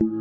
What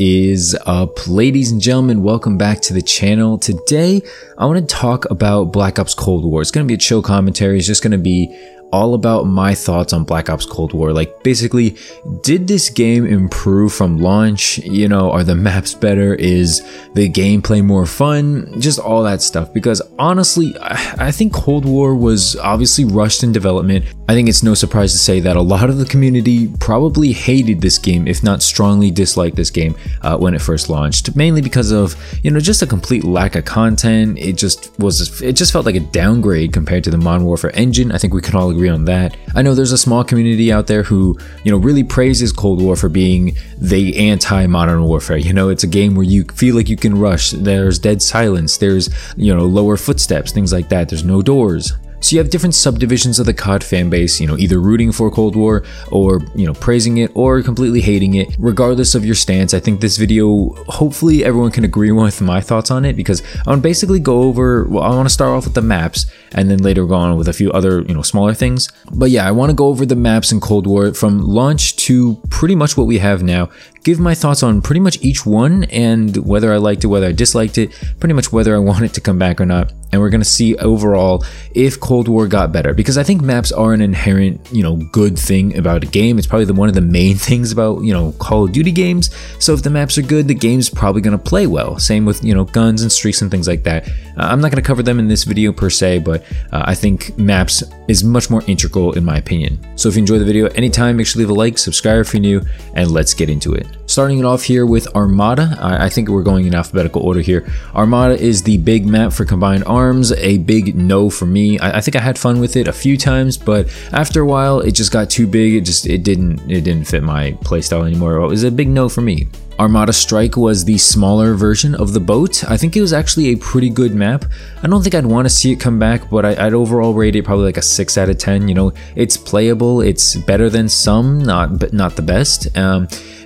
is up, ladies and gentlemen? Welcome back to the channel. Today, I want to talk about Black Ops Cold War. It's going to be a chill commentary. It's just going to be all about my thoughts on Black Ops Cold War. Like, basically, did this game improve from launch? You know, are the maps better? Is the gameplay more fun? Just all that stuff. Because honestly, I think Cold War was obviously rushed in development. I think it's no surprise to say that a lot of the community probably hated this game, if not strongly disliked this game when it first launched. Mainly because of, you know, just a complete lack of content. It just felt like a downgrade compared to the Modern Warfare engine. I think we can all agree on that. I know there's a small community out there who, you know, really praises Cold War for being the anti-Modern Warfare. You know, it's a game where you feel like you can rush. There's dead silence. There's, you know, lower footsteps, things like that. There's no doors. So you have different subdivisions of the COD fanbase, you know, either rooting for Cold War or, you know, praising it or completely hating it. Regardless of your stance, I think this video, hopefully everyone can agree with my thoughts on it, because I want to basically go over, well, I want to start off with the maps and then later go on with a few other, you know, smaller things. But yeah, I want to go over the maps in Cold War from launch to pretty much what we have now. Give my thoughts on pretty much each one and whether I liked it, whether I disliked it, pretty much whether I want it to come back or not. And we're going to see overall if Cold War got better, because I think maps are an inherent, you know, good thing about a game. It's probably one of the main things about, you know, Call of Duty games. So if the maps are good, the game's probably going to play well. Same with, you know, guns and streaks and things like that. I'm not going to cover them in this video per se, but I think maps is much more integral in my opinion. So if you enjoy the video anytime, make sure to leave a like, subscribe if you're new, and let's get into it. Starting it off here with Armada. I think we're going in alphabetical order here. Armada is the big map for combined arms, a big no for me. I think I had fun with it a few times, but after a while it just got too big. It didn't fit my playstyle anymore. It was a big no for me. Armada Strike was the smaller version of the boat. I think it was actually a pretty good map. I don't think I'd want to see it come back, but I'd overall rate it probably like a 6 out of 10. You know, it's playable. It's better than some, not the best.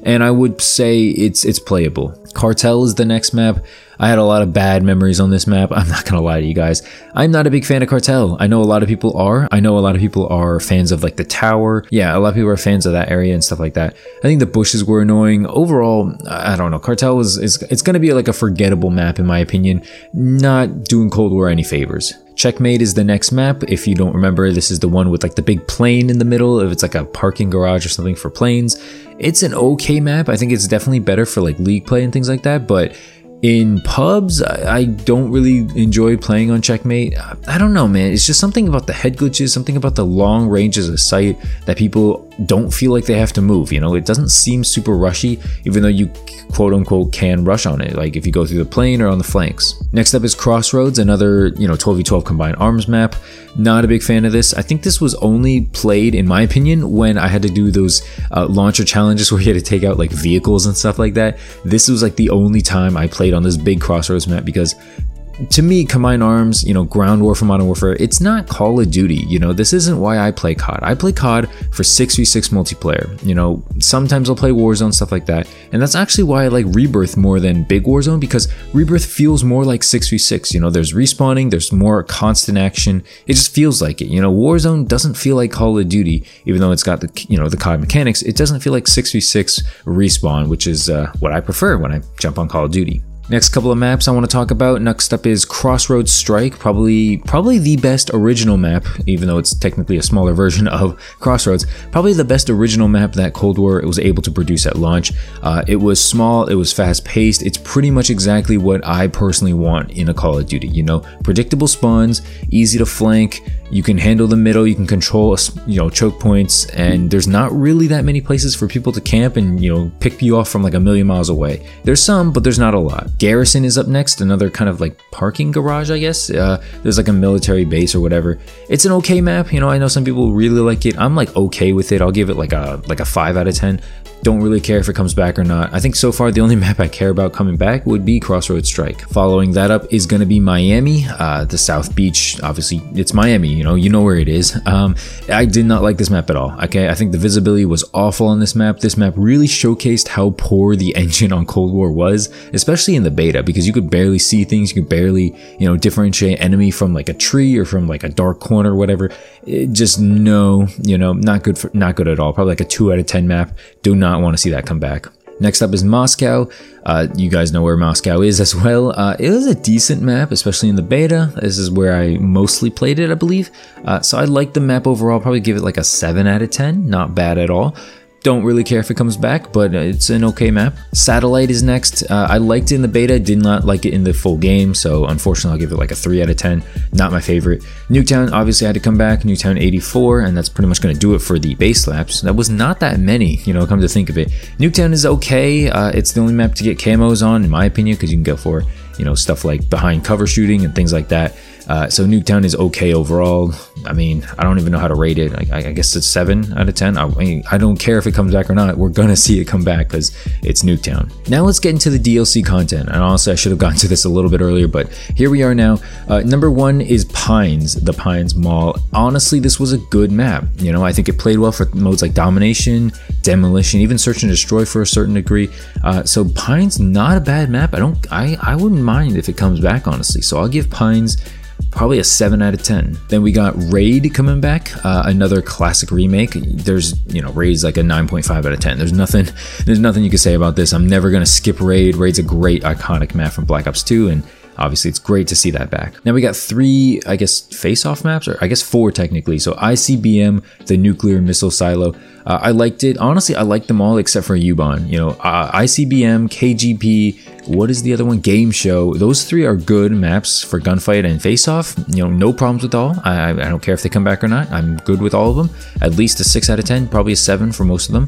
And I would say it's playable. Cartel is the next map. I had a lot of bad memories on this map. I'm not gonna lie to you guys. I'm not a big fan of Cartel. I know a lot of people are. I know a lot of people are fans of like the tower. Yeah, a lot of people are fans of that area and stuff like that. I think the bushes were annoying. Overall, I don't know. Cartel it's gonna be like a forgettable map in my opinion. Not doing Cold War any favors. Checkmate is the next map. If you don't remember, this is the one with like the big plane in the middle. If it's like a parking garage or something for planes. It's an okay map. I think it's definitely better for like league play and things like that, but in pubs, I don't really enjoy playing on Checkmate. I don't know, man. It's just something about the head glitches, something about the long ranges of sight that people don't feel like they have to move. You know, it doesn't seem super rushy, even though you quote unquote can rush on it, like if you go through the plane or on the flanks. Next up is Crossroads, another, you know, 12v12 combined arms map. Not a big fan of this. I think this was only played, in my opinion, when I had to do those launcher challenges where you had to take out like vehicles and stuff like that. This was like the only time I played on this big Crossroads map, because to me, combined arms, you know, ground war for Modern Warfare, it's not Call of Duty. You know, this isn't why I play COD. I play COD for 6v6 multiplayer. You know, sometimes I'll play Warzone, stuff like that. And that's actually why I like Rebirth more than Big Warzone, because Rebirth feels more like 6v6. You know, there's respawning, there's more constant action. It just feels like it. You know, Warzone doesn't feel like Call of Duty, even though it's got the, you know, the COD mechanics. It doesn't feel like 6v6 respawn, which is what I prefer when I jump on Call of Duty. Next couple of maps I want to talk about. Next up is Crossroads Strike, probably the best original map, even though it's technically a smaller version of Crossroads. Probably the best original map that Cold War was able to produce at launch. It was small, it was fast paced. It's pretty much exactly what I personally want in a Call of Duty. You know, predictable spawns, easy to flank. You can handle the middle, you can control, you know, choke points, and there's not really that many places for people to camp and, you know, pick you off from like a million miles away. There's some, but there's not a lot. Garrison is up next, another kind of like parking garage, I guess. There's like a military base or whatever. It's an okay map, you know. I know some people really like it. I'm like okay with it. I'll give it like a 5 out of 10. Don't really care if it comes back or not. I think so far the only map I care about coming back would be Crossroads Strike. Following that up is going to be Miami, the South Beach. Obviously, it's Miami, you know where it is. I did not like this map at all, okay? I think the visibility was awful on this map. This map really showcased how poor the engine on Cold War was, especially in the beta, because you could barely see things. You could barely, differentiate enemy from like a tree or from like a dark corner or whatever. Just no, not good at all. Probably like a 2 out of 10 map. Do not want to see that come back. Next up is Moscow. You guys know where Moscow is as well. It was a decent map, especially in the beta. This is where I mostly played it, I believe. So I like the map overall. Probably give it like a 7 out of 10. Not bad at all. Don't really care if it comes back, but it's an okay map. Satellite is next. I liked it in the beta, did not like it in the full game, so unfortunately I'll give it like a 3 out of 10. Not my favorite. Nuketown obviously had to come back, Nuketown 84, and that's pretty much going to do it for the base laps. That was not that many, come to think of it. Nuketown is okay. It's the only map to get camos on, in my opinion, because you can go for, stuff like behind cover shooting and things like that. So Nuketown is okay overall. I mean, I don't even know how to rate it. I guess it's 7 out of 10. I don't care if it comes back or not. We're gonna see it come back because it's Nuketown. Now let's get into the DLC content. And honestly, I should have gotten to this a little bit earlier, but here we are now. Number 1 is Pines, the Pines Mall. Honestly, this was a good map. I think it played well for modes like Domination, Demolition, even Search and Destroy for a certain degree. So Pines, not a bad map. I wouldn't mind if it comes back, honestly. So I'll give Pines probably a 7 out of 10. Then we got Raid coming back, another classic remake. There's, Raid's like a 9.5 out of 10. There's nothing you can say about this. I'm never gonna skip Raid. Raid's a great iconic map from Black Ops 2, and obviously it's great to see that back. Now we got 3, I guess, face-off maps, or I guess 4 technically. So ICBM, the nuclear missile silo. I liked it. Honestly, I liked them all except for U-Bahn. ICBM, KGP, what is the other one? Game Show. Those 3 are good maps for gunfight and face-off. No problems with all. I don't care if they come back or not. I'm good with all of them. At least a 6 out of 10, probably a 7 for most of them.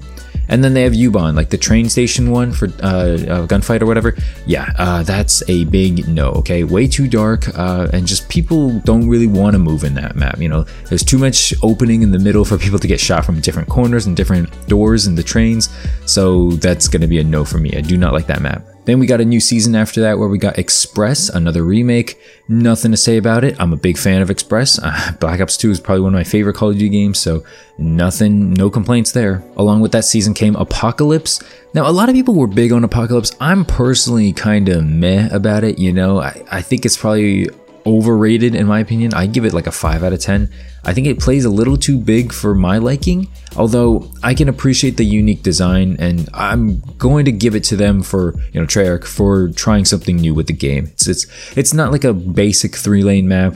And then they have U-Bahn, like the train station one for gunfight or whatever. Yeah, that's a big no, okay? Way too dark, and just people don't really want to move in that map, There's too much opening in the middle for people to get shot from different corners and different doors in the trains, so that's going to be a no for me. I do not like that map. Then we got a new season after that where we got Express, another remake. Nothing to say about it. I'm a big fan of Express. Black Ops 2 is probably one of my favorite Call of Duty games, so no complaints there. Along with that season came Apocalypse. Now, a lot of people were big on Apocalypse. I'm personally kind of meh about it, I think it's probably overrated in my opinion. I give it like a 5 out of 10. I think it plays a little too big for my liking, although I can appreciate the unique design, and I'm going to give it to them for, Treyarch, for trying something new with the game. It's not like a basic 3-lane map,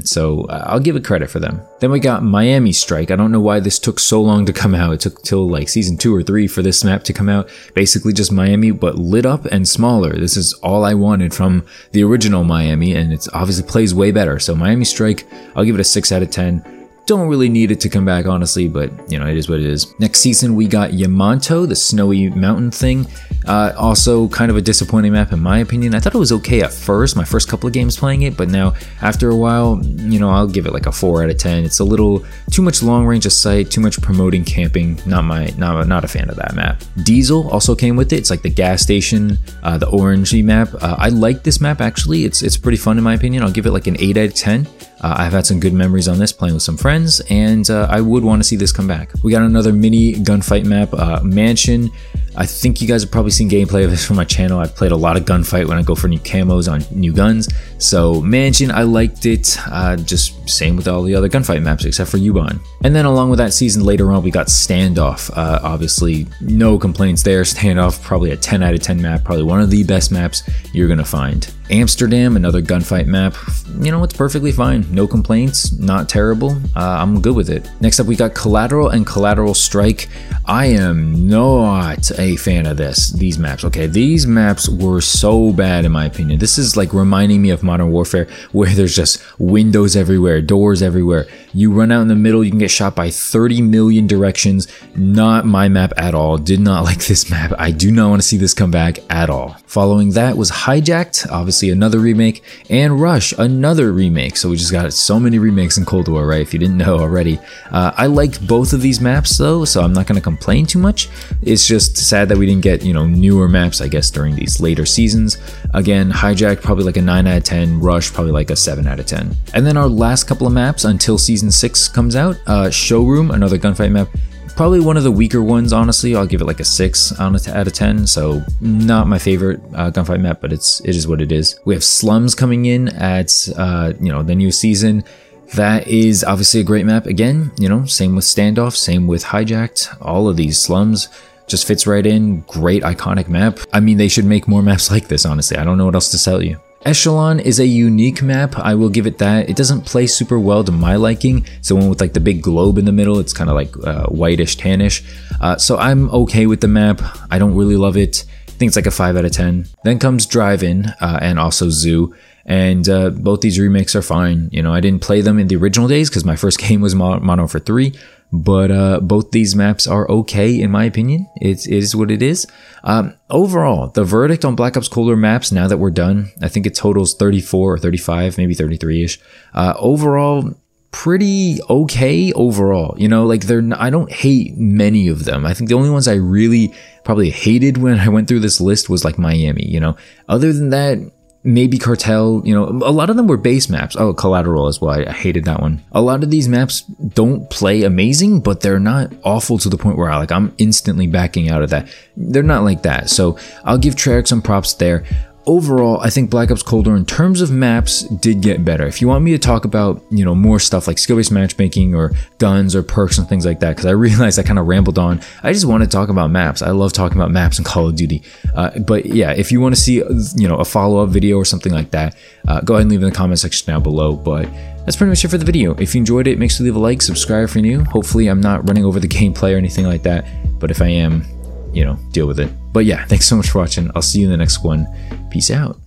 so I'll give it credit for them. Then we got Miami Strike. I don't know why this took so long to come out. It took till like season 2 or 3 for this map to come out. Basically just Miami, but lit up and smaller. This is all I wanted from the original Miami, and it obviously plays way better. So Miami Strike, I'll give it a 6 out of 10. Don't really need it to come back, honestly, but it is what it is. Next season, we got Yamato, the snowy mountain thing. Also kind of a disappointing map in my opinion. I thought it was okay at first, my first couple of games playing it, but now after a while, I'll give it like a 4 out of 10. It's a little too much long range of sight, too much promoting camping. Not a fan of that map. Diesel also came with it. It's like the gas station, the orangey map. I like this map actually. It's pretty fun in my opinion. I'll give it like an 8 out of 10. I've had some good memories on this playing with some friends, and I would want to see this come back. We got another mini gunfight map, Mansion. I think you guys have probably seen gameplay of this from my channel. I've played a lot of gunfight when I go for new camos on new guns. So Mansion, I liked it. Just same with all the other gunfight maps except for U-Bahn. And then along with that season later on, we got Standoff. Obviously, no complaints there. Standoff, probably a 10 out of 10 map. Probably one of the best maps you're going to find. Amsterdam, another gunfight map. It's perfectly fine. No complaints, not terrible. I'm good with it. Next up, we got Collateral and Collateral Strike. I am not a fan of these maps. Okay, these maps were so bad in my opinion. This is like reminding me of Modern Warfare, where there's just windows everywhere, doors everywhere. You run out in the middle, you can get shot by 30 million directions. Not my map at all. Did not like this map. I do not want to see this come back at all. Following that was Hijacked, obviously another remake, and Rush, another remake. So we just got so many remakes in Cold War, right? If you didn't know already. I liked both of these maps though, so I'm not going to complain too much. It's just sad that we didn't get, newer maps, I guess, during these later seasons. Again, Hijacked, probably like a 9 out of 10. Rush, probably like a 7 out of 10. And then our last couple of maps until season 6 comes out. Showroom, another gunfight map. Probably one of the weaker ones, honestly. I'll give it like a 6 out of 10. So not my favorite gunfight map, but it is what it is. We have slums coming in at the new season. That is obviously a great map. Again, same with standoff, same with hijacked. All of these slums just fits right in. Great iconic map. I mean, they should make more maps like this, honestly. I don't know what else to tell you. Echelon is a unique map, I will give it that. It doesn't play super well to my liking. It's the one with like the big globe in the middle. It's kind of like whitish, tannish. So I'm okay with the map. I don't really love it. I think it's like a 5 out of 10. Then comes Drive-In and also Zoo. And both these remakes are fine. I didn't play them in the original days because my first game was Modern Warfare 3. But both these maps are okay in my opinion. It is what it is. Overall, the verdict on Black Ops Cold War maps, now that we're done, I think it totals 34 or 35, maybe 33-ish. Overall, pretty okay overall. Like I don't hate many of them. I think the only ones I really probably hated when I went through this list was like Miami, Other than that, maybe Cartel, a lot of them were base maps. Oh, Collateral as well. I hated that one. A lot of these maps don't play amazing, but they're not awful to the point where I'm instantly backing out of that. They're not like that. So I'll give Treyarch some props there. Overall, I think Black Ops Cold War in terms of maps did get better. If you want me to talk about, more stuff like skill-based matchmaking or guns or perks and things like that, because I realized I kind of rambled on. I just want to talk about maps. I love talking about maps in Call of Duty. But yeah, if you want to see, a follow-up video or something like that, go ahead and leave in the comment section down below. But that's pretty much it for the video. If you enjoyed it, make sure to leave a like, subscribe if you're new. Hopefully I'm not running over the gameplay or anything like that. But if I am, deal with it. But yeah, thanks so much for watching. I'll see you in the next one. Peace out.